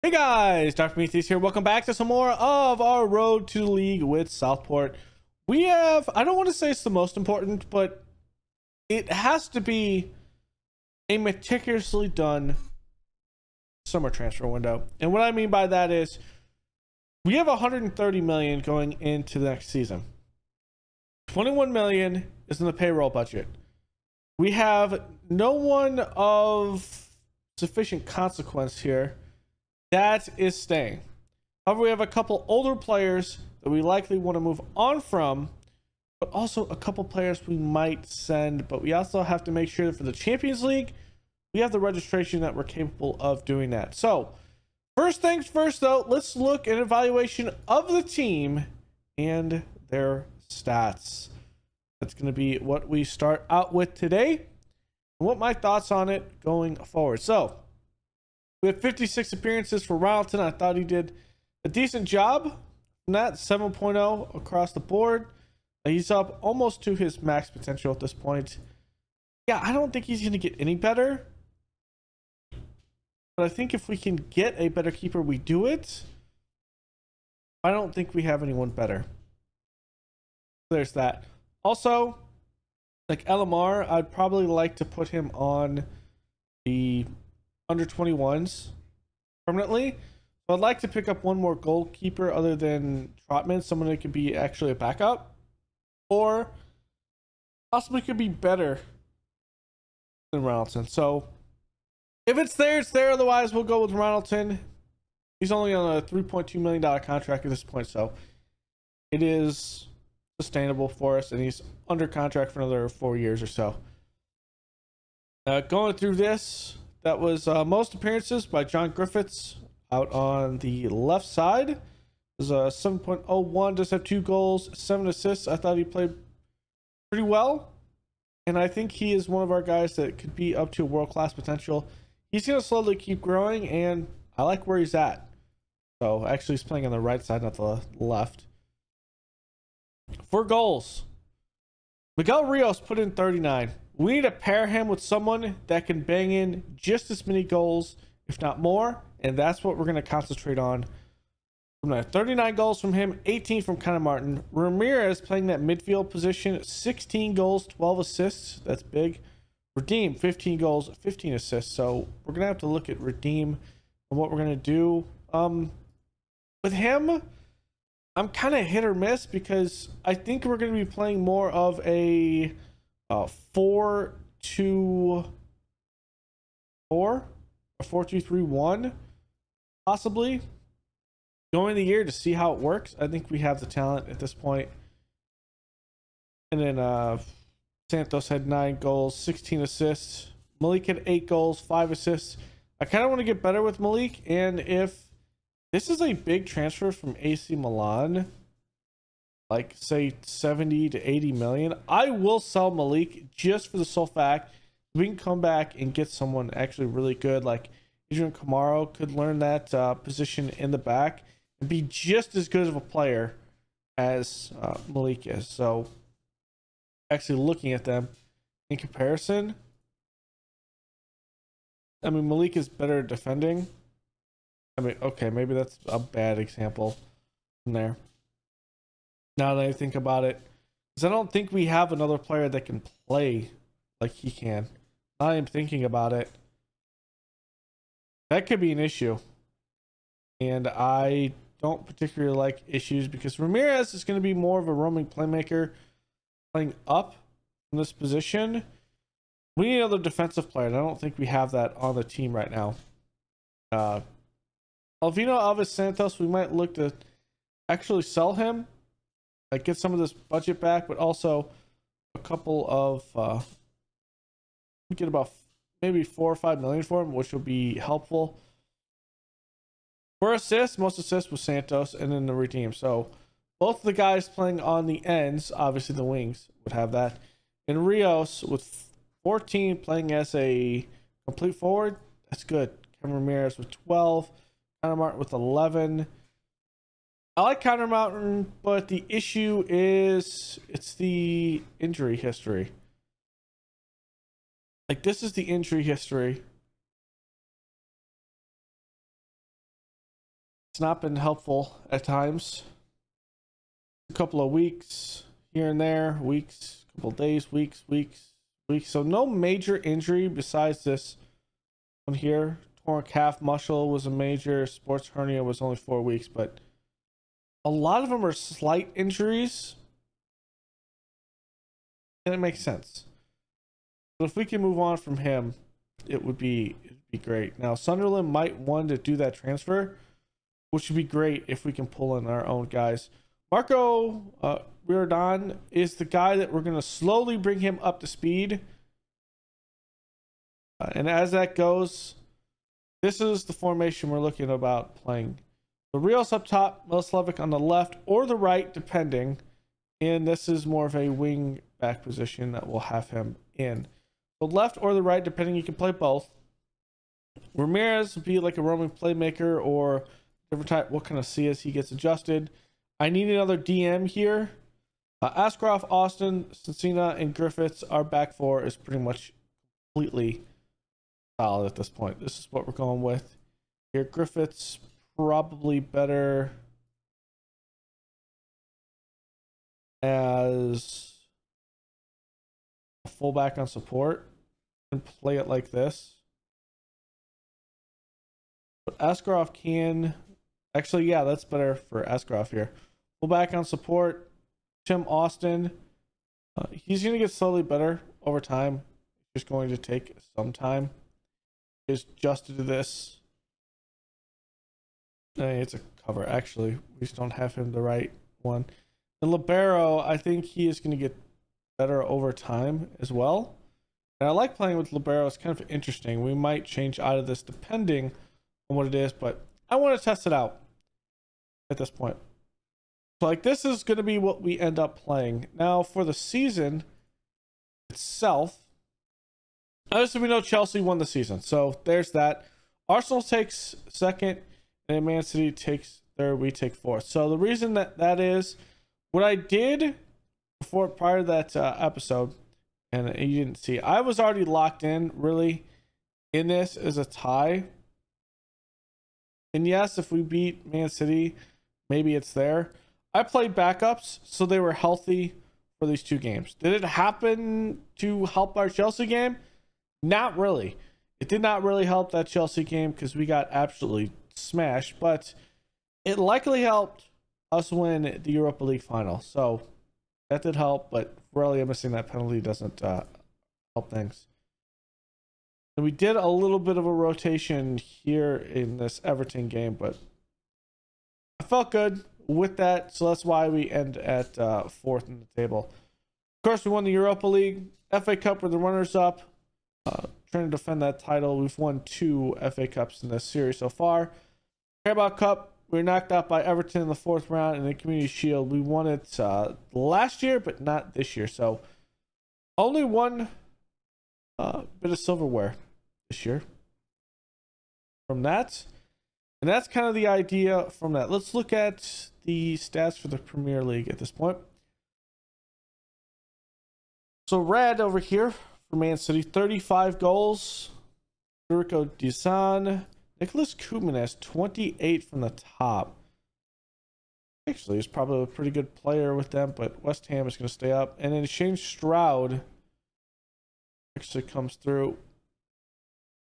Hey guys, Dr. Meatheus here. Welcome back to some more of our Road to the League with Southport. We have, I don't want to say it's the most important, but it has to be a meticulously done summer transfer window. And what I mean by that is we have 130 million going into the next season. 21 million is in the payroll budget. We have no one of sufficient consequence here that is staying. However, we have a couple older players that we likely want to move on from, but also a couple players we might send. But we also have to make sure that for the Champions League, we have the registration that we're capable of doing that. So first things first, though, let's look at an evaluation of the team and their stats. That's going to be what we start out with today and what my thoughts on it going forward. So we have 56 appearances for Ronaldson. I thought he did a decent job from that, 7.0 across the board. He's up almost to his max potential at this point. Yeah, I don't think he's going to get any better. But I think if we can get a better keeper, we do it. I don't think we have anyone better. There's that. Also, like LMR, I'd probably like to put him on the under 21s permanently. So I'd like to pick up one more goalkeeper other than Trotman, someone that could be actually a backup, or possibly could be better than Ronaldson. So if it's there, it's there. Otherwise, we'll go with Ronaldson. He's only on a $3.2 million contract at this point, so it is sustainable for us, and he's under contract for another 4 years or so. Going through this, that was most appearances by John Griffiths out on the left side. There's a 7.01, does have 2 goals, 7 assists. I thought he played pretty well, and I think he is one of our guys that could be up to world-class potential. He's going to slowly keep growing, and I like where he's at. So actually he's playing on the right side, not the left. For goals, Miguel Rios put in 39. We need to pair him with someone that can bang in just as many goals, if not more, and that's what we're going to concentrate on. From there, 39 goals from him, 18 from Connor Martin. Ramirez playing that midfield position, 16 goals, 12 assists. That's big. Redeem, 15 goals, 15 assists. So we're going to have to look at Redeem and what we're going to do. With him, I'm kind of hit or miss because I think we're going to be playing more of a 4-2-4 or 4-2-3-1, possibly going the year to see how it works. I think we have the talent at this point. And then Santos had 9 goals, 16 assists. Malik had 8 goals, 5 assists. I kind of want to get better with Malik, and if this is a big transfer from AC Milan, like say 70 to 80 million, I will sell Malik just for the sole fact we can come back and get someone actually really good. Like Adrian Kamaro could learn that position in the back and be just as good of a player as Malik is. So actually looking at them in comparison, I mean, Malik is better at defending. I mean, okay, maybe that's a bad example from there. Now that I think about it, because I don't think we have another player that can play like he can. Now I'm thinking about it. That could be an issue. And I don't particularly like issues because Ramirez is going to be more of a roaming playmaker playing up in this position. We need another defensive player, and I don't think we have that on the team right now. Alvino Alves Santos, we might look to actually sell him, like get some of this budget back, but also a couple of we get about maybe 4 or 5 million for him, which will be helpful. For assists, most assists was Santos, and then the Redeem. So both of the guys playing on the ends, obviously the wings would have that. And Rios with 14 playing as a complete forward, that's good. Kevin Ramirez with 12. Connor Martin with 11. I like Connor Martin, but the issue is it's the injury history. Like, this is the injury history. It's not been helpful at times. A couple of weeks here and there, weeks, couple of days, weeks. So no major injury besides this one here. Torn calf muscle was a major. Sports hernia was only 4 weeks, but a lot of them are slight injuries, and it makes sense. But if we can move on from him, it'd be great. Now Sunderland might want to do that transfer, which would be great if we can pull in our own guys. Marco Riordan is the guy that we're going to slowly bring him up to speed. And as that goes, this is the formation we're looking about playing. The Rios up top, Milosevic on the left or the right, depending. And this is more of a wing back position that we'll have him in. The left or the right, depending, you can play both. Ramirez will be like a roaming playmaker or different type. We'll kind of see as he gets adjusted. I need another DM here. Askarov, Austin, Cecina, and Griffiths. Our back four is pretty much completely solid at this point. This is what we're going with here. Griffiths probably better as a fullback on support and play it like this. But Askarov can actually, yeah, that's better for Askarov here. Fullback on support. Tim Austin. He's going to get slowly better over time. It's going to take some time. He's adjusted to this. It's a cover, actually. We just don't have him the right one. And Libero, I think he is going to get better over time as well. And I like playing with Libero. It's kind of interesting. We might change out of this depending on what it is, but I want to test it out at this point. So like this is going to be what we end up playing. Now for the season itself, obviously we know Chelsea won the season. So there's that. Arsenal takes second and Man City takes third. We take fourth. So the reason that is what I did before, prior to that episode, and you didn't see, I was already locked in really in this as a tie. And yes, if we beat Man City, maybe it's there. I played backups, so they were healthy for these two games. Did it happen to help our Chelsea game? Not really. It did not really help that Chelsea game because we got absolutely smashed, but it likely helped us win the Europa League final. So that did help, but really missing that penalty doesn't help things. And we did a little bit of a rotation here in this Everton game, but I felt good with that, so that's why we end at fourth in the table. Of course, we won the Europa League. FA Cup, we're the runners-up. Trying to defend that title. We've won 2 FA Cups in this series so far. Carabao Cup, we were knocked out by Everton in the 4th round. In the Community Shield, we won it last year, but not this year. So only one bit of silverware this year from that. And that's kind of the idea from that. Let's look at the stats for the Premier League at this point. So red over here for Man City, 35 goals. Jericho Dizan. Nicholas Koopman has 28 from the top. Actually, he's probably a pretty good player with them, but West Ham is going to stay up. And then Shane Stroud actually comes through.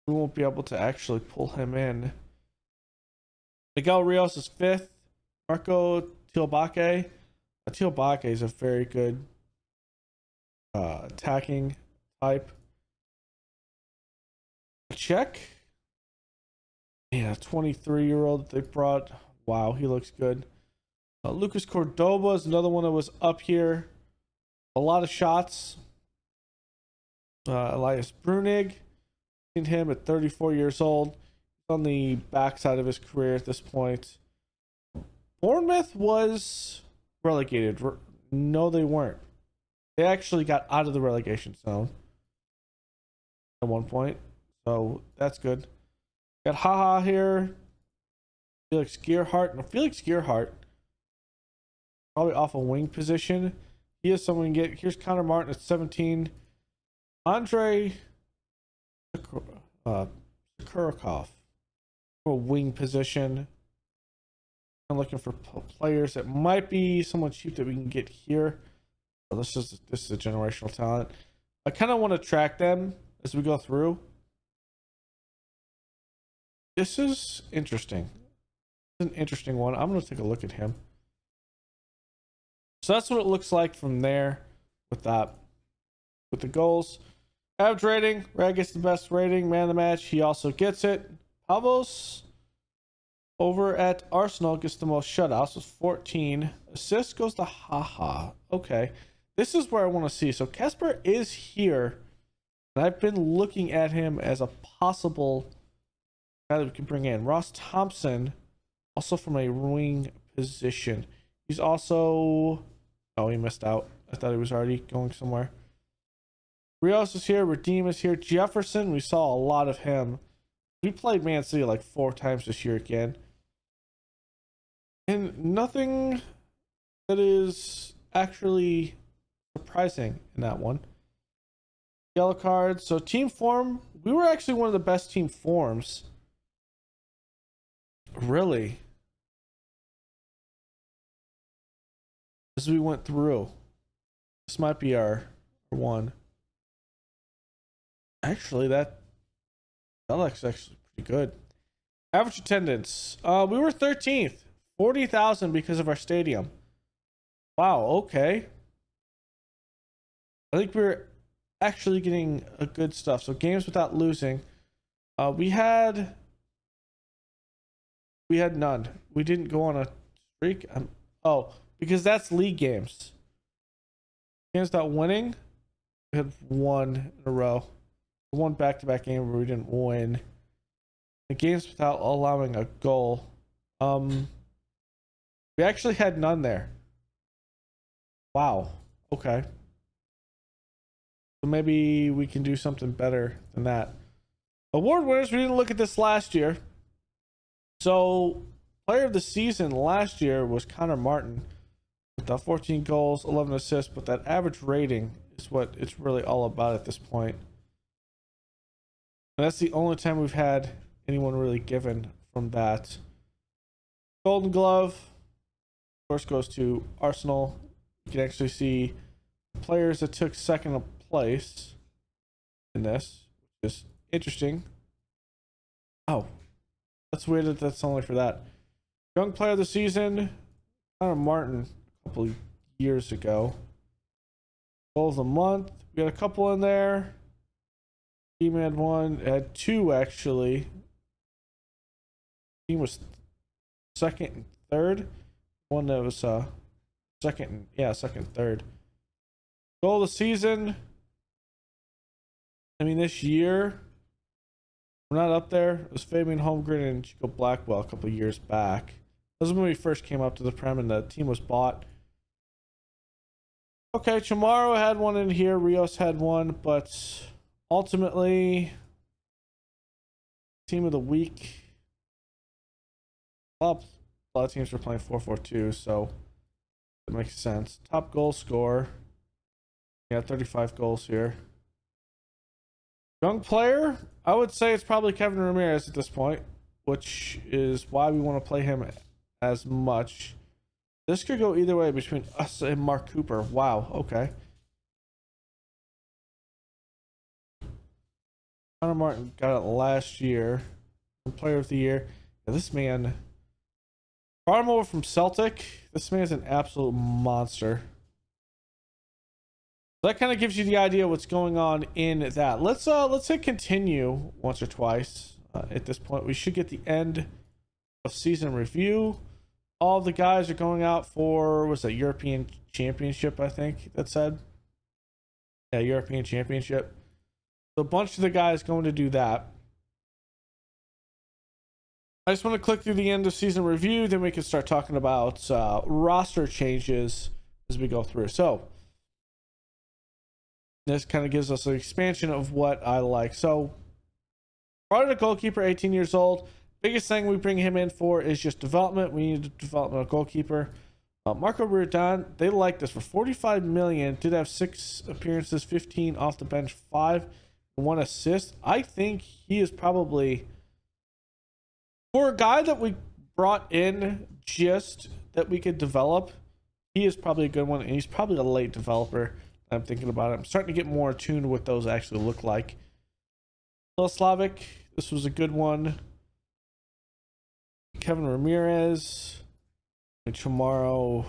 We won't be able to actually pull him in. Miguel Rios is 5th. Marco Tilbake. Tilbake is a very good attacking type. Check. Yeah, 23-year-old that they brought. Wow, he looks good. Lucas Cordoba is another one that was up here. A lot of shots. Elias Brunig. Seen him at 34 years old. On the backside of his career at this point. Bournemouth was relegated. No, they weren't. They actually got out of the relegation zone at one point. So that's good. Got Haha here. Felix Gerhardt. And Felix Gerhardt, probably off a wing position. He is someone to get. Here's Connor Martin at 17. Andrei Kurakov. A wing position. I'm looking for players. It might be someone cheap that we can get here. Oh, this is a generational talent. I kind of want to track them as we go through. This is interesting. This is an interesting one. I'm going to take a look at him. So that's what it looks like from there with that. With the goals. Average rating. Rad gets the best rating. Man of the match. He also gets it. Pavos over at Arsenal gets the most shutouts with 14. Assists goes to Haha. Okay. This is where I want to see. So Kasper is here. And I've been looking at him as a possible guy that we can bring in. Ross Thompson, also from a wing position. He's also... Oh, he missed out. I thought he was already going somewhere. Rios is here. Redeem is here. Jefferson, we saw a lot of him. We played Man City like 4 times this year again. And nothing that is actually surprising in that one. Yellow cards. So team form, we were actually one of the best team forms. Really. As we went through. This might be our one. Actually, that looks actually pretty good. Average attendance. We were 13th. 40,000 because of our stadium. Wow, okay. I think we're actually getting a good stuff. So games without losing. We had none. We didn't go on a streak. Oh, because that's league games. Games without winning. We had 1 in a row. One back-to-back game where we didn't win. The games without allowing a goal. We actually had none there. Wow. Okay. So maybe we can do something better than that. Award winners, we didn't look at this last year. So, player of the season last year was Connor Martin with 14 goals, 11 assists, but that average rating is what it's really all about at this point. And that's the only time we've had anyone really given from that. Golden Glove, of course, goes to Arsenal. You can actually see players that took second place in this, which is interesting. Oh, that's weird that that's only for that. Young player of the season, Connor Martin, a couple of years ago. Goal of the month, we had a couple in there. Team had 1, had 2 actually. Team was second and third. One that was second and third. Goal of the season. I mean, this year we're not up there. It was Fabian Holmgren and Chico Blackwell a couple of years back. This was when we first came up to the Prem and the team was bought. Okay, Chamorro had 1 in here. Rios had 1, but ultimately, team of the week. A lot of teams were playing 4-4-2, so that makes sense. Top goal scorer. Yeah, 35 goals here. Young player, I would say it's probably Kevin Ramirez at this point, which is why we want to play him as much. This could go either way between us and Mark Cooper. Wow, okay. Connor Martin got it last year. Player of the year. Yeah, this man brought him over from Celtic. This man's an absolute monster. That kind of gives you the idea of what's going on in that. Let's hit continue once or twice. At this point, we should get the end of season review. All the guys are going out for, what's that, European Championship, I think that said. Yeah, European Championship. So a bunch of the guys going to do that. I just want to click through the end of season review, then we can start talking about roster changes as we go through. So this kind of gives us an expansion of what I like. So brought in a goalkeeper, 18 years old. Biggest thing we bring him in for is just development. We need to develop a goalkeeper. Marco Riordan, they like this for 45 million. Did have 6 appearances, 15 off the bench, 5 and 1 assist. I think he is probably, for a guy that we brought in gist that we could develop, he is probably a good one, and he's probably a late developer. I'm thinking about it. I'm starting to get more attuned to what those actually look like. Slavic, this was a good one. Kevin Ramirez, Chamorro,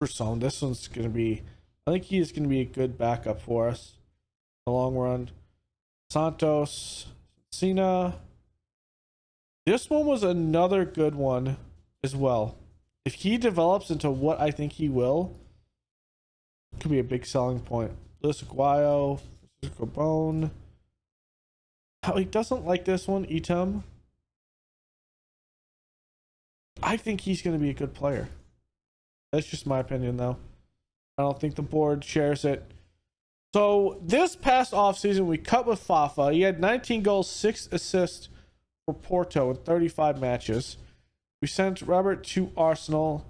Person. This one's going to be, I think he is going to be a good backup for us in the long run. Santos, Cena. This one was another good one as well. If he develops into what I think he will, it could be a big selling point. Luis Aguayo, Francisco Bone. How he doesn't like this one, Etum. I think he's going to be a good player. That's just my opinion, though. I don't think the board shares it. So this past offseason, we cut with Fafa. He had 19 goals, 6 assists for Porto in 35 matches. We sent Robert to Arsenal.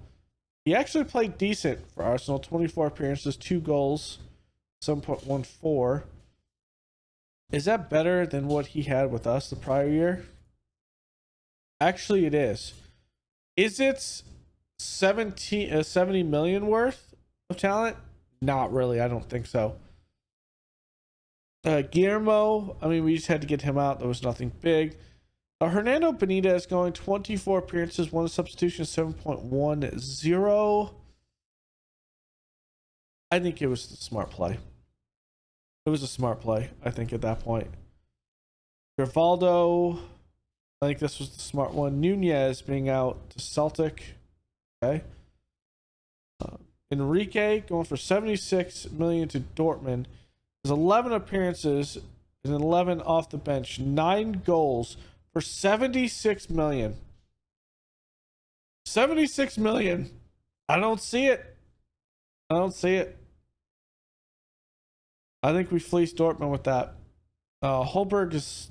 He actually played decent for Arsenal. 24 appearances, 2 goals, 7.14. Is that better than what he had with us the prior year? Actually, it is. Is it 70 million worth of talent? Not really. I don't think so. Guillermo, I mean, we just had to get him out. There was nothing big. Hernando Benitez going 24 appearances, 1 substitution, 7.10. I think it was the smart play. It was a smart play, I think, at that point. Rivaldo, I think this was the smart one. Nunez being out to Celtic. Okay. Enrique going for 76 million to Dortmund. There's 11 appearances and 11 off the bench. 9 goals for 76 million. 76 million. I don't see it. I don't see it. I think we fleeced Dortmund with that. Holberg is,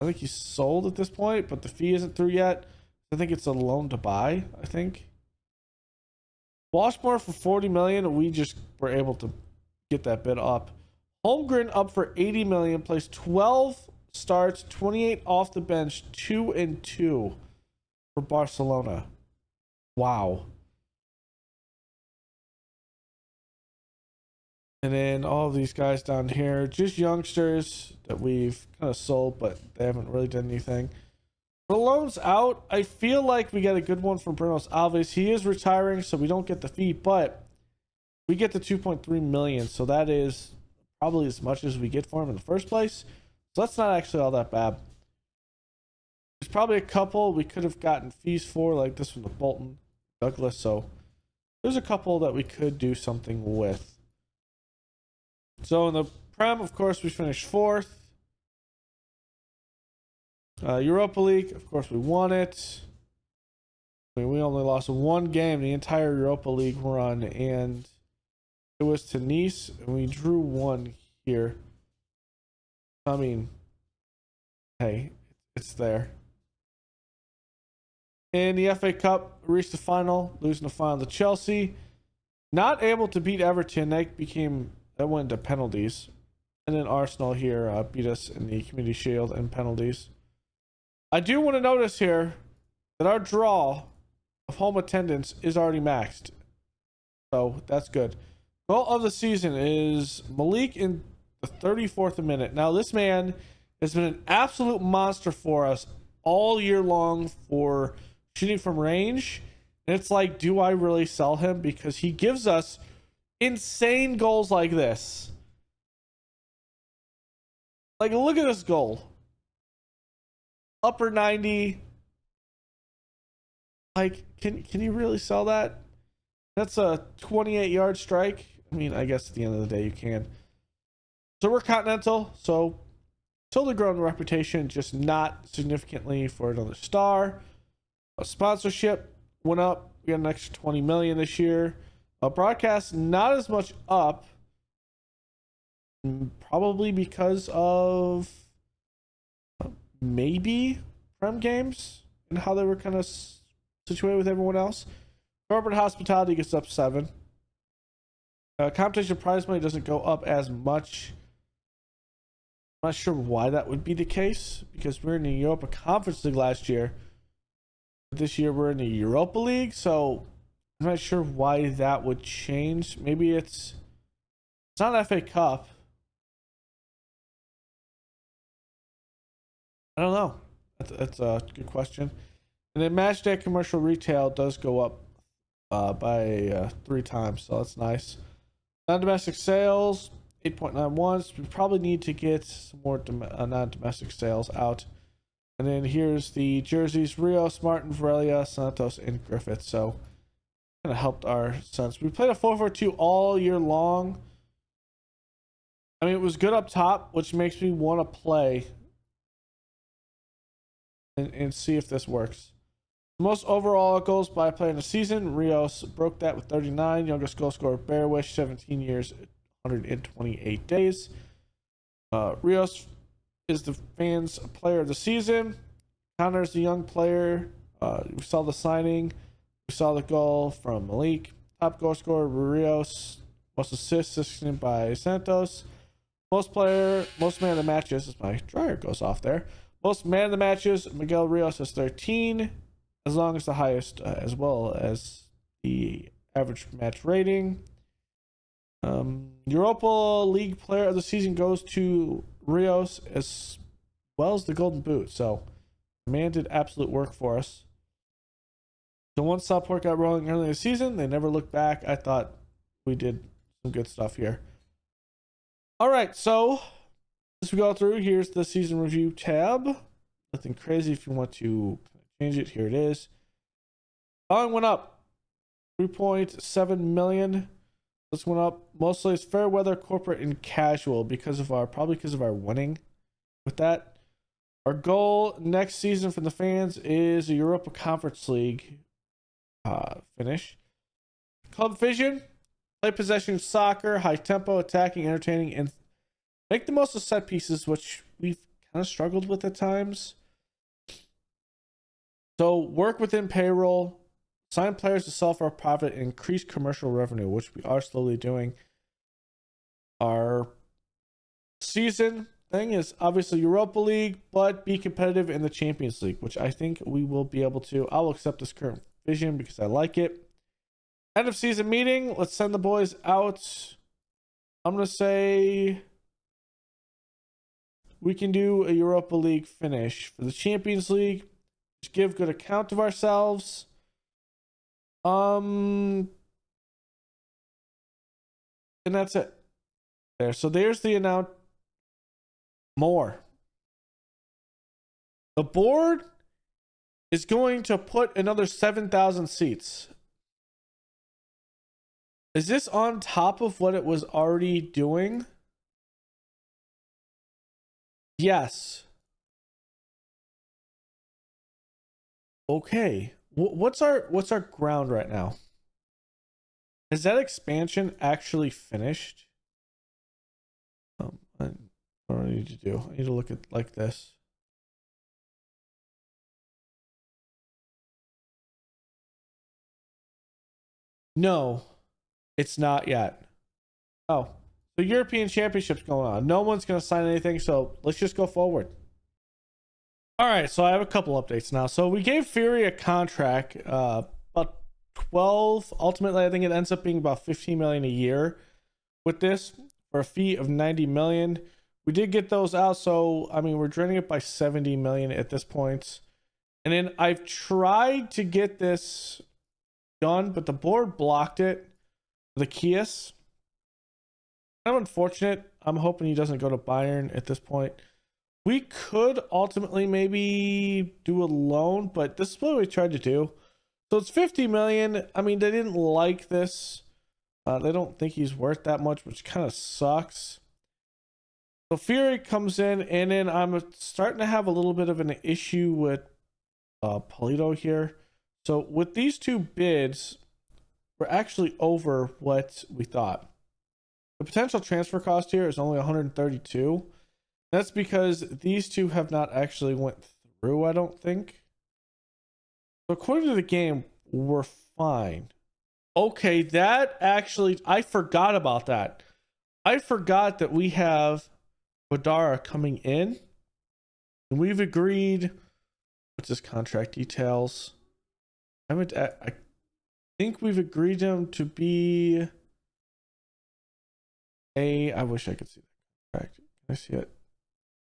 I think he's sold at this point, but the fee isn't through yet. I think it's a loan to buy, I think. Washmore for 40 million. We just were able to get that bid up. Holmgren up for 80 million. Plays 12 starts, 28 off the bench, 2-2 for Barcelona. Wow. And then all of these guys down here, just youngsters that we've kind of sold, but they haven't really done anything. For loans out, I feel like we got a good one from Brunos Alves. He is retiring, so we don't get the fee, but we get the 2.3 million. So that is probably as much as we get for him in the first place. So that's not actually all that bad. There's probably a couple we could have gotten fees for, like this one, the Bolton Douglas. So there's a couple that we could do something with. So in the Prem, of course, we finished 4th. Europa League, of course, we won it. I mean, we only lost 1 game the entire Europa League run, and it was to Nice, and we drew 1 here. I mean, hey, it's there. In the FA Cup, reached the final, losing the final to Chelsea. Not able to beat Everton. That went to penalties. And then Arsenal here beat us in the Community Shield and penalties. I do want to notice here that our draw of home attendance is already maxed. So that's good. Goal of the season is Malik in the 34th minute. Now this man has been an absolute monster for us all year long for shooting from range. And it's like, do I really sell him? Because he gives us insane goals like this. Like, look at this goal. Upper 90. Like, can you really sell that? That's a 28-yard strike. I mean, I guess at the end of the day you can. So we're Continental. So totally grown reputation, just not significantly for another star. A sponsorship went up. We got an extra 20 million this year. A broadcast not as much up. Probably because of maybe Prem games and how they were kind of situated with everyone else. Corporate hospitality gets up 7. Competition prize money doesn't go up as much. I'm not sure why that would be the case, because we were in the Europa Conference League last year. This year we're in the Europa League, so I'm not sure why that would change. Maybe it's not FA Cup. I don't know. That's a good question. And then match day commercial retail does go up by 3 times, so that's nice. Non-domestic sales 8.91. So we probably need to get some more non-domestic sales out. And then here's the jerseys: Rios, Martin, Varelia, Santos, and Griffith. So kind of helped our sense. We played a 4-4-2 all year long. I mean, it was good up top, which makes me want to play and see if this works. Most overall goals by player in the season, Rios broke that with 39. Youngest goal scorer, Bearwish, 17 years, 128 days. Rios is the fans' player of the season. Connor's the young player. We saw the signing. We saw the goal from Malik. Top goal scorer, Rios. Most assists, assisted by Santos. Most man of the matches, as my dryer goes off there. Most man of the matches, Miguel Rios has 13, as long as the highest, as well as the average match rating. Europa League player of the season goes to Rios, as well as the Golden Boot. So, the man did absolute work for us. So once Southport got rolling early in the season, they never looked back. I thought we did some good stuff here. All right, so as we go through, here's the season review tab. Nothing crazy. If you want to change it, here it is. Following went up 3.7 million. This went up mostly as fair weather, corporate, and casual because of our winning with that. Our goal next season for the fans is a Europa Conference League finish. Club vision: play possession soccer, high tempo, attacking, entertaining, and make the most of set pieces, which we've kind of struggled with at times. So work within payroll, sign players to sell for a profit, and increase commercial revenue, which we are slowly doing. Our season thing is obviously Europa League, but be competitive in the Champions League, which I think we will be able to. I'll accept this current vision because I like it. End of season meeting. Let's send the boys out. I'm going to say we can do a Europa League finish. For the Champions League, just give good account of ourselves. And that's it. There. So there's the announcement. More. The board is going to put another 7,000 seats. Is this on top of what it was already doing? Yes. Okay. What's our ground right now? Is that expansion actually finished? What do I need to do? I need to look at like this. No, it's not yet. Oh, the European Championship's going on. No one's going to sign anything, so let's just go forward. All right, so I have a couple updates now. So we gave Fury a contract, about 12. Ultimately, I think it ends up being about 15 million a year with this for a fee of 90 million. We did get those out, so I mean we're draining it by 70 million at this point. And then I've tried to get this done, but the board blocked it. The Kies. Kind of unfortunate. I'm hoping he doesn't go to Bayern at this point. We could ultimately maybe do a loan, but this is what we tried to do. So it's 50 million. I mean, they didn't like this. They don't think he's worth that much, which kind of sucks. So Fury comes in, and then I'm starting to have a little bit of an issue with Polito here. So with these two bids, we're actually over what we thought. The potential transfer cost here is only 132. That's because these two have not actually went through, I don't think. So according to the game, we're fine. Okay, that actually, I forgot about that. I forgot that we have Badara coming in, and we've agreed. What's his contract details? I think we've agreed him to be a. I wish I could see that. Can I see it?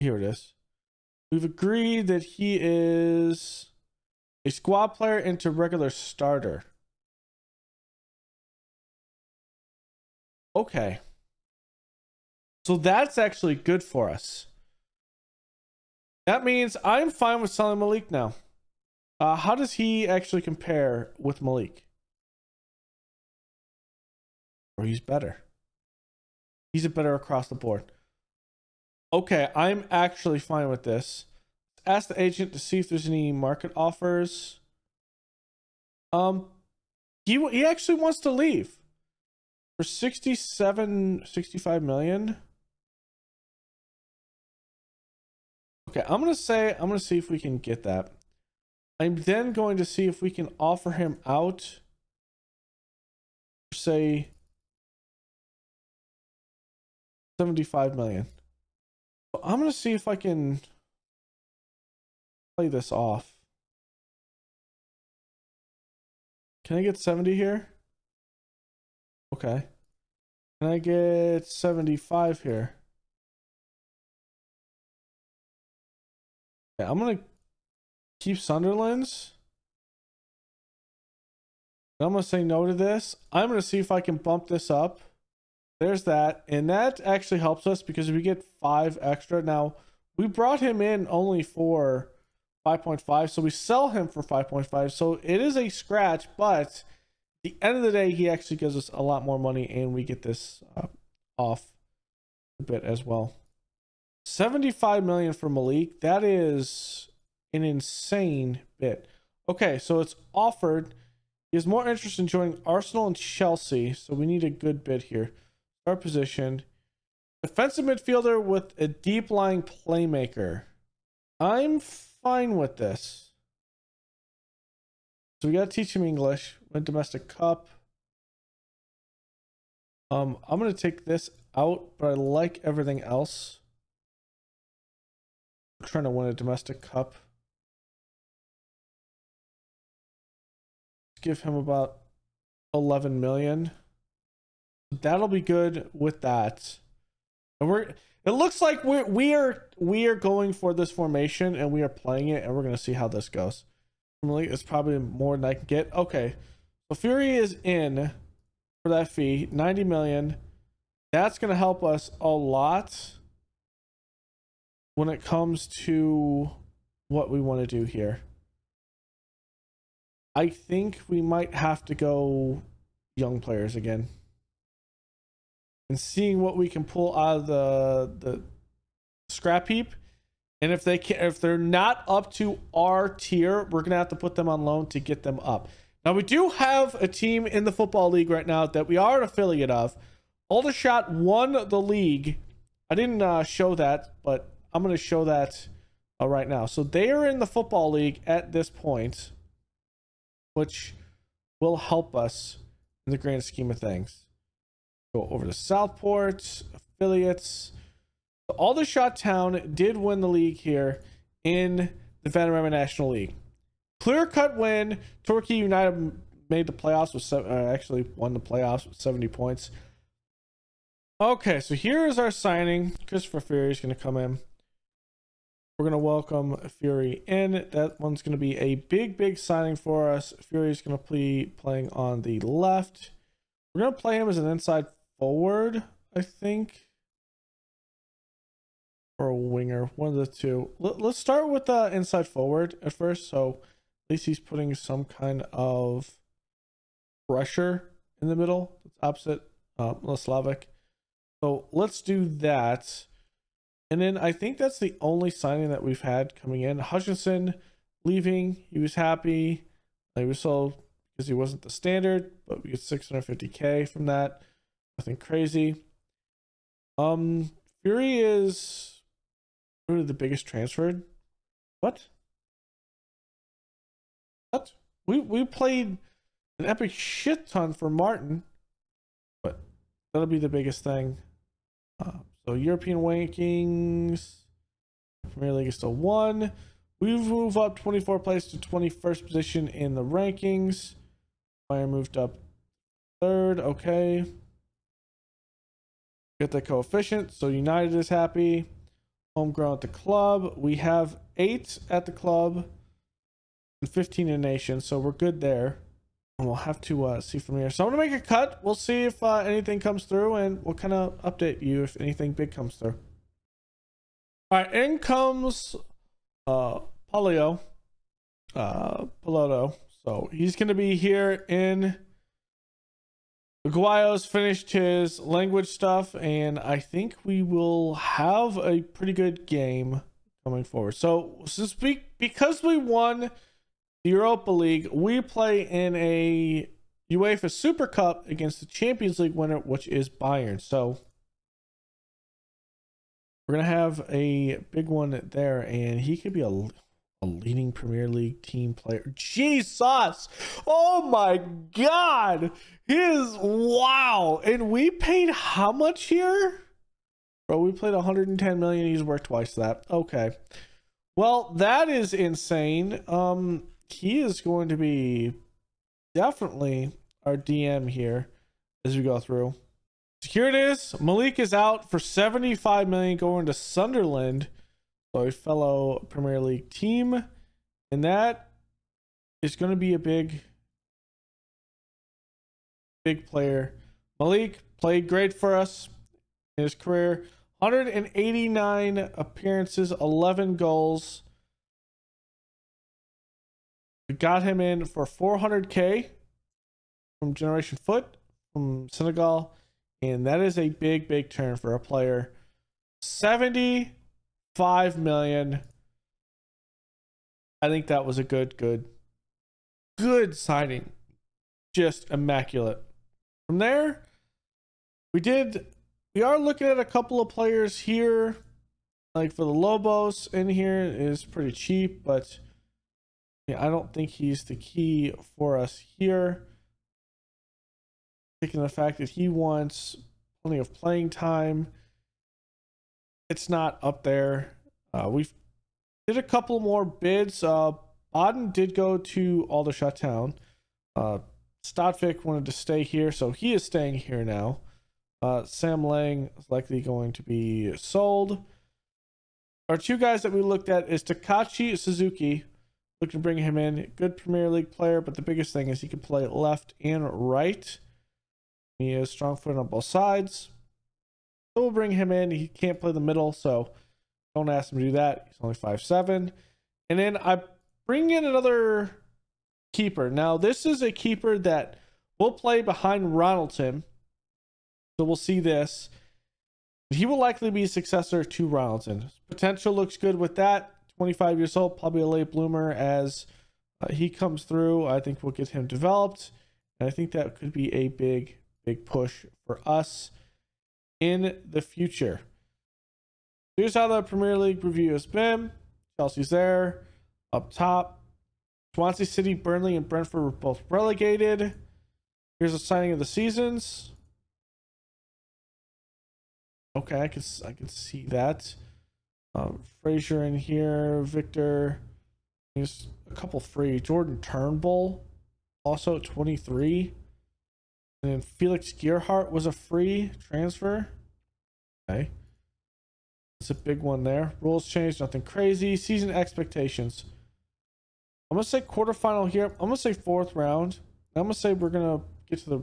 Here it is. We've agreed that he is a squad player into regular starter. Okay. So that's actually good for us. That means I'm fine with selling Malik now. How does he actually compare with Malik? Or he's better. He's a better across the board. Okay, I'm actually fine with this. Ask the agent to see if there's any market offers. He actually wants to leave for 65 million. Okay, I'm gonna see if we can get that. I'm then going to see if we can offer him out, say 75 million. So I'm gonna see if I can play this off. Can I get 70 here? Okay. Can I get 75 here? Yeah, I'm gonna keep Sunderland's. I'm gonna say no to this. I'm gonna see if I can bump this up. There's that, and that actually helps us because we get 5 extra. Now we brought him in only for 5.5, so we sell him for 5.5. So it is a scratch, but at the end of the day, he actually gives us a lot more money, and we get this off a bit as well. 75 million for Malik. That is an insane bit. Okay, so it's offered. He has more interest in joining Arsenal and Chelsea, so we need a good bid here. Our position. Defensive midfielder with a deep lying playmaker. I'm fine with this. So we gotta teach him English. Win domestic cup. I'm gonna take this out, but I like everything else. I'm trying to win a domestic cup. Let's give him about 11 million. That'll be good with that. And it looks like we are going for this formation, and we are playing it, and we're gonna see how this goes. It's probably more than I can get. Okay, so Fury is in for that fee, 90 million. That's gonna help us a lot when it comes to what we want to do here. I think we might have to go young players again. And seeing what we can pull out of the scrap heap, and if they're not up to our tier, we're gonna have to put them on loan to get them up. Now we do have a team in the football league right now that we are an affiliate of. Aldershot won the league. I didn't show that, but I'm gonna show that right now. So they are in the football league at this point, which will help us in the grand scheme of things. Go over to Southport, affiliates. Aldershot Town did win the league here in the Vanarama National League. Clear-cut win. Torquay United made the playoffs with actually won the playoffs with 70 points. Okay, so here is our signing. Christopher Fury is going to come in. We're going to welcome Fury in. That one's going to be a big signing for us. Fury is going to be playing on the left. We're going to play him as an inside forward, I think, or a winger, one of the two. Let's start with the inside forward at first, so at least he's putting some kind of pressure in the middle. It's opposite Slavic. So let's do that. And then I think that's the only signing that we've had coming in. Hutchinson leaving. He was happy. He was sold because he wasn't the standard, but we get 650K from that. Nothing crazy. Fury is really the biggest transferred. What? We played an epic shit ton for Martin, but that'll be the biggest thing. So European rankings, Premier League is still 1. We've moved up 24 place to 21st position in the rankings. Bayern moved up 3rd. Okay. Get the coefficient. So United is happy. Homegrown at the club. We have 8 at the club and 15 in nation. So we're good there. And we'll have to see from here. So I'm going to make a cut. We'll see if anything comes through, and we'll kind of update you if anything big comes through. All right. In comes Piloto. So he's going to be here in Aguayo's finished his language stuff, and I think we will have a pretty good game coming forward. So because we won the Europa League, we play in a UEFA Super Cup against the Champions League winner, which is Bayern. So we're going to have a big one there, and he could be a leading Premier League team player. Jesus! Oh my God! Wow! And we paid how much here? Bro, we played 110 million. He's worth twice that. Okay. Well, that is insane. He is going to be definitely our DM here as we go through. Here it is. Malik is out for 75 million going to Sunderland. So a fellow Premier League team. And that is going to be a big player. Malik played great for us in his career. 189 appearances, 11 goals. We got him in for 400k from Generation Foot from Senegal. And that is a big turn for a player. 75 million. I think that was a good signing. Just immaculate. From there, we are looking at a couple of players here. Like for the Lobos in here is pretty cheap, but yeah, I don't think he's the key for us here. Taking the fact that he wants plenty of playing time, it's not up there. We've did a couple more bids. Baden did go to Aldershot Town. Stadvik wanted to stay here, so he is staying here now. Sam Lang is likely going to be sold. Our two guys that we looked at is Takashi Suzuki. Looking to bring him in. Good Premier League player, but the biggest thing is he can play left and right. He is strong foot on both sides. So we'll bring him in. He can't play the middle, so don't ask him to do that. He's only 5'7". And then I bring in another keeper. Now, this is a keeper that will play behind Ronaldson. So we'll see this. He will likely be a successor to Ronaldson. His potential looks good with that. 25 years old, probably a late bloomer as he comes through. I think we'll get him developed. And I think that could be a big push for us in the future. Here's how the Premier League review has been. Chelsea's there. Up top. Swansea City, Burnley, and Brentford were both relegated. Here's a signing of the seasons. Okay, I can see that. Fraser in here, Victor. There's a couple free. Jordan Turnbull, also 23. And then Felix Gerhardt was a free transfer. Okay. That's a big one there. Rules changed, nothing crazy. Season expectations. I'm going to say quarterfinal here. I'm going to say 4th round. I'm going to say we're going to get to the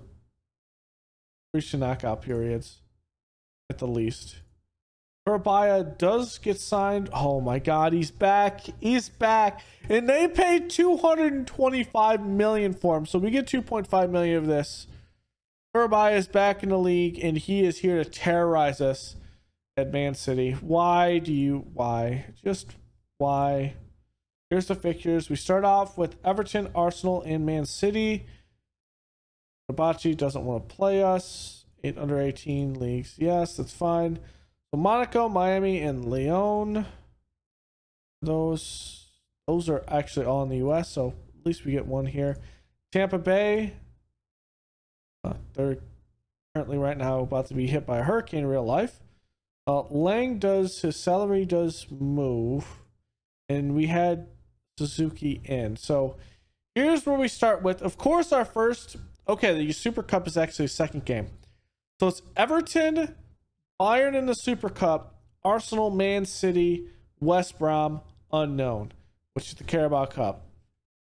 reach the knockout periods at the least. Urabaya does get signed. Oh my God, he's back. He's back. And they paid 225 million for him. So we get 2.5 million of this. Urabaya is back in the league and he is here to terrorize us at Man City. Why? Just why? Here's the fixtures. We start off with Everton, Arsenal, and Man City. Hibachi doesn't want to play us. 8 under 18 leagues. Yes, that's fine. So Monaco, Miami, and Lyon. Those are actually all in the US, so at least we get one here. Tampa Bay. They're currently right now about to be hit by a hurricane in real life. Lang his salary does move. and we had Suzuki in. So here's where we start with, of course, our first. Okay, the Super Cup is actually a second game. So it's Everton, Bayern in the Super Cup, Arsenal, Man City, West Brom, unknown, which is the Carabao Cup.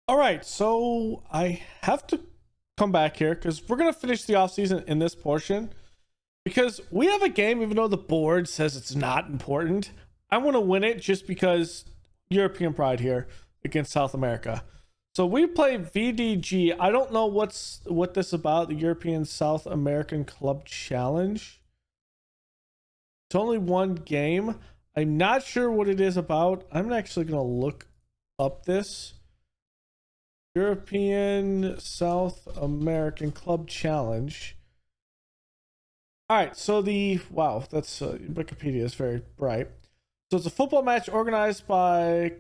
All right, so I have to come back here because we're going to finish the offseason in this portion because we have a game, even though the board says it's not important. I want to win it just because European pride here against South America. So we play VDG. I don't know what this is about, the European South American Club Challenge. It's only one game. I'm not sure what it is about. I'm actually going to look up this. European South American Club Challenge. All right, so wow, that's Wikipedia is very bright. So it's a football match organized by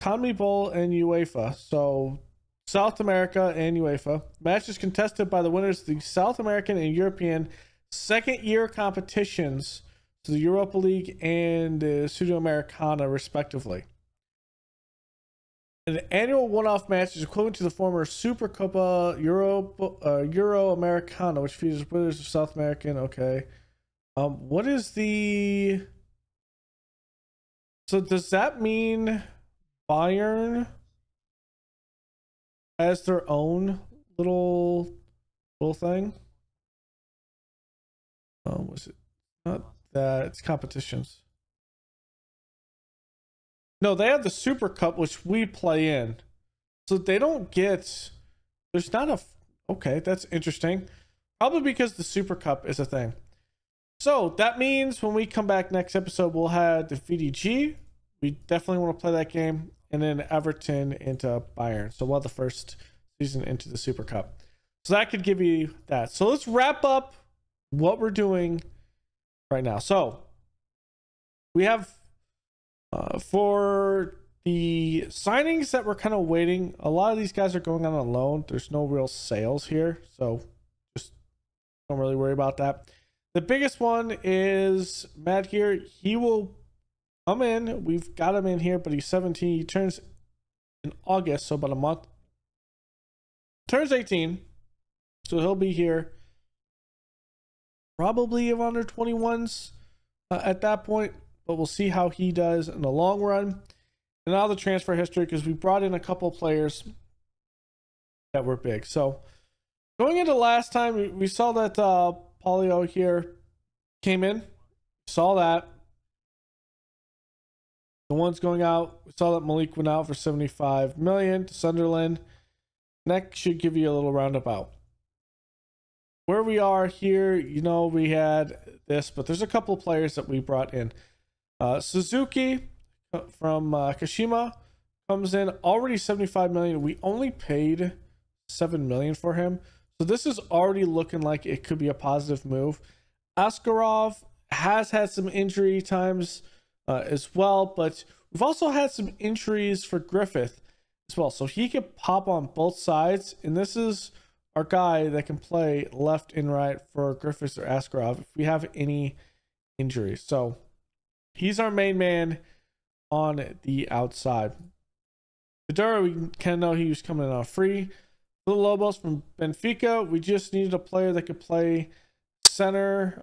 CONMEBOL and UEFA. So South America and UEFA. Match is contested by the winners of the South American and European second year competitions to the Europa League and the Sudamericana, respectively. An annual one-off match is equivalent to the former Supercopa Euro Americana, which features winners of South American. Okay. What is the... So does that mean Bayern has their own little thing? Was it not that? It's competitions. No, they have the Super Cup, which we play in. So they don't get... There's not a... Okay, that's interesting. Probably because the Super Cup is a thing. So that means when we come back next episode, we'll have the VDG. We definitely want to play that game. And then Everton into Bayern. So we'll have the first season into the Super Cup. So that could give you that. So let's wrap up what we're doing right now. So we have... for the signings that we're kind of waiting, a lot of these guys are going on loan. There's no real sales here, so just don't really worry about that. The biggest one is Matt here. He will come in. We've got him in here, but he's 17. He turns in August, so about a month. Turns 18, so he'll be here. Probably of under 21s at that point. But we'll see how he does in the long run. And now the transfer history, because we brought in a couple players that were big. So going into last time, we saw that Polio here came in. Saw that. The ones going out, we saw that Malik went out for 75 million to Sunderland. Next should give you a little roundabout. Where we are here, you know, we had this, but there's a couple of players that we brought in. Suzuki from Kashima comes in already 75 million. We only paid 7 million for him, so this is already looking like it could be a positive move. Askarov has had some injury times as well, but we've also had some injuries for Griffith as well, so he could pop on both sides, and this is our guy that can play left and right for Griffith or Askarov if we have any injuries. So he's our main man on the outside. Fedora, we kind of know he was coming out free. Little Lobos from Benfica. We just needed a player that could play center,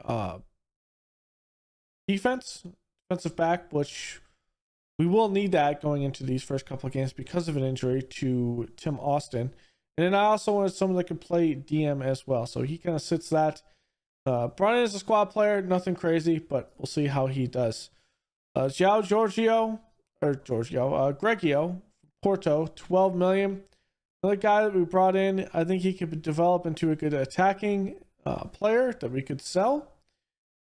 defensive back, which we will need that going into these first couple of games because of an injury to Tim Austin. And then I also wanted someone that could play DM as well. So he kind of sits that. Brian is a squad player, nothing crazy, but we'll see how he does. Greggio, Porto, 12 million. Another guy that we brought in, I think he could develop into a good attacking player that we could sell.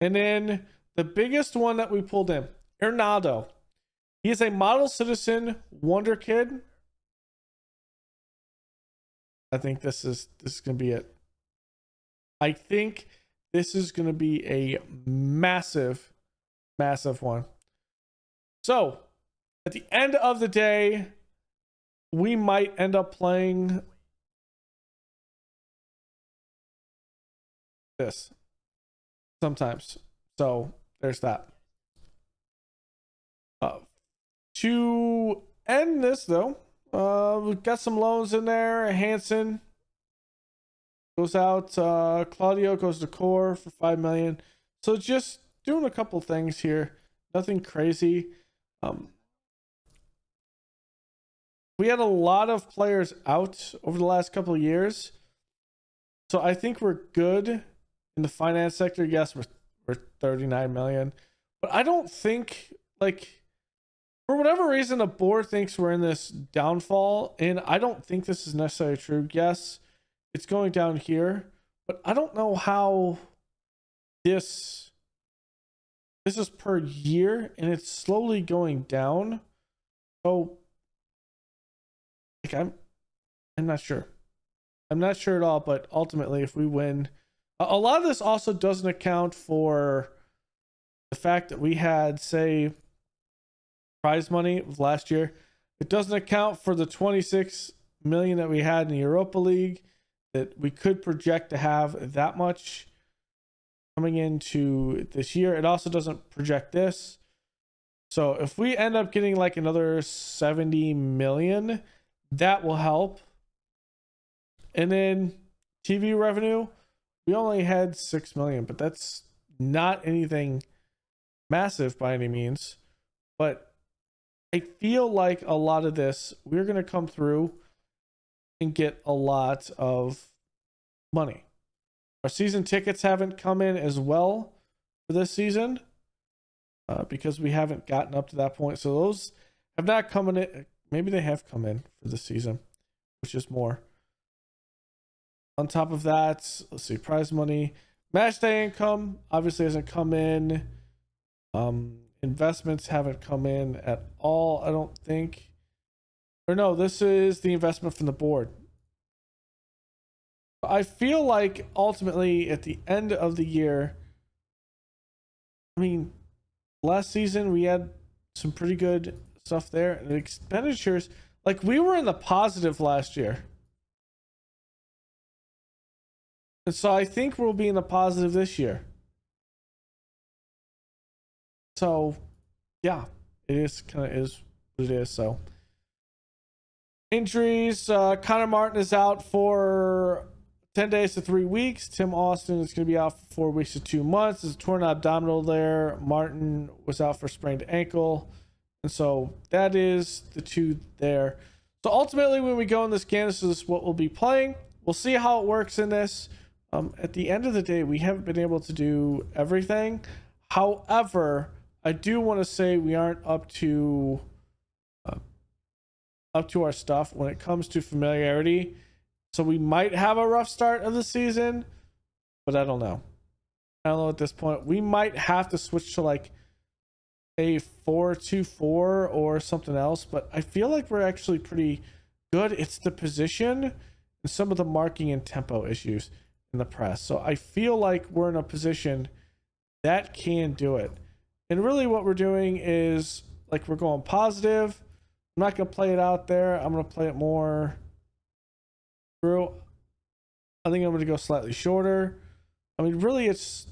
And then the biggest one that we pulled in, Hernando. He is a model citizen wonder kid. I think this is going to be it. I think this is going to be a massive one. So, at the end of the day, we might end up playing this sometimes. So, there's that. To end this though, we've got some loans in there. Hansen goes out. Claudio goes to Core for 5 million. So just doing a couple things here. Nothing crazy. We had a lot of players out over the last couple of years. So I think we're good in the finance sector. Yes, we're 39 million. But I don't think, like, for whatever reason, the board thinks we're in this downfall. And I don't think this is necessarily true. Yes, it's going down here. But I don't know how this is per year. And it's slowly going down. So like I'm not sure. I'm not sure at all, but ultimately if we win, a lot of this also doesn't account for the fact that we had, say, prize money last year. It doesn't account for the 26 million that we had in the Europa League, that we could project to have that much coming into this year. It also doesn't project this. So if we end up getting like another 70 million, that will help. And then TV revenue, we only had 6 million, but that's not anything massive by any means. But I feel like a lot of this, we're going to come through and get a lot of money. Our season tickets haven't come in as well for this season because we haven't gotten up to that point. So those have not come in. Maybe they have come in for this season, which is more. On top of that, let's see, prize money. Match day income obviously hasn't come in. Investments haven't come in at all, I don't think. Or no, this is the investment from the board. I feel like ultimately at the end of the year, I mean, last season we had some pretty good stuff there. And the expenditures, like we were in the positive last year. And so I think we'll be in the positive this year. So yeah, it is kind of is what it is. So injuries, Connor Martin is out for 10 days to 3 weeks. Tim Austin is going to be out for 4 weeks to 2 months. There's a torn abdominal there. Martin was out for sprained ankle. And so that is the two there. So ultimately, when we go in this game, this is what we'll be playing. We'll see how it works in this. At the end of the day, we haven't been able to do everything. However, I do want to say we aren't up to our stuff when it comes to familiarity. So we might have a rough start of the season, but I don't know. I don't know at this point. We might have to switch to like a 4-2-4 or something else, but I feel like we're actually pretty good. It's the position and some of the marking and tempo issues in the press. So I feel like we're in a position that can do it. And really what we're doing is like we're going positive. I'm not going to play it out there. I'm going to play it more through. I think I'm going to go slightly shorter. I mean, really, it's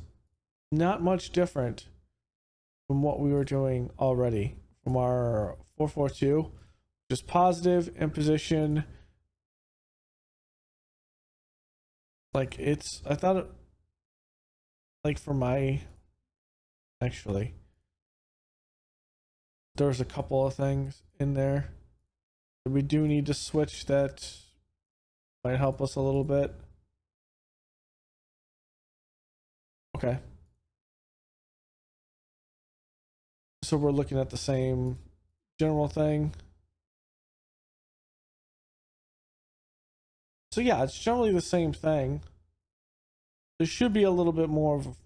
not much different from what we were doing already from our 4-4-2. Just positive in position. Like it's, I thought it, like for my, actually, there was a couple of things in there that we do need to switch that might help us a little bit. Okay. So we're looking at the same general thing. So yeah, it's generally the same thing. There should be a little bit more of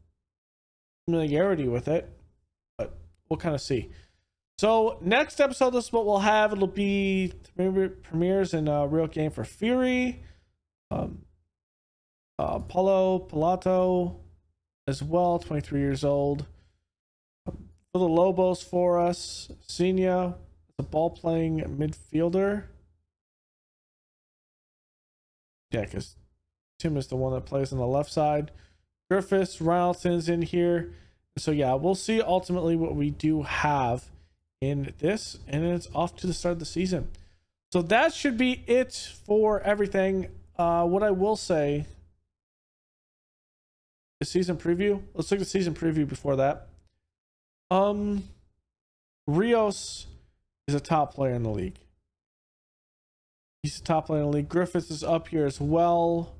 familiarity with it, but we'll kind of see. So next episode, this is what we'll have. It'll be premieres in Real Game for Fury, Paulo Pilato as well, 23 years old. For the Lobos for us, Senia, the ball-playing midfielder. Yeah, because Tim is the one that plays on the left side. Griffiths, Ronaldson's in here. So yeah, we'll see ultimately what we do have in this, and it's off to the start of the season. So that should be it for everything. What I will say, the season preview. Let's look at the season preview before that. Rios is a top player in the league. He's a top player in the league. Griffiths is up here as well.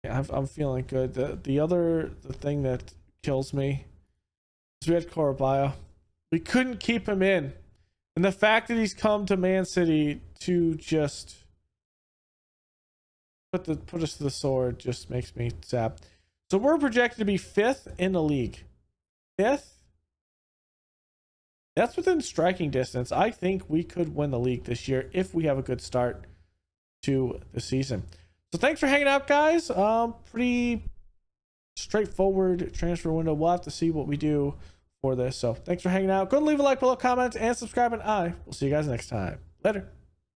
Yeah, I'm feeling good. The thing that kills me is we had Korobaya. We couldn't keep him in. And the fact that he's come to Man City to just put us to the sword just makes me sad. So we're projected to be 5th in the league. 5th? That's within striking distance. I think we could win the league this year if we have a good start to the season. So thanks for hanging out, guys. Pretty straightforward transfer window. We'll have to see what we do for this. So thanks for hanging out. Go and leave a like below, comment, and subscribe, and I will see you guys next time. Later.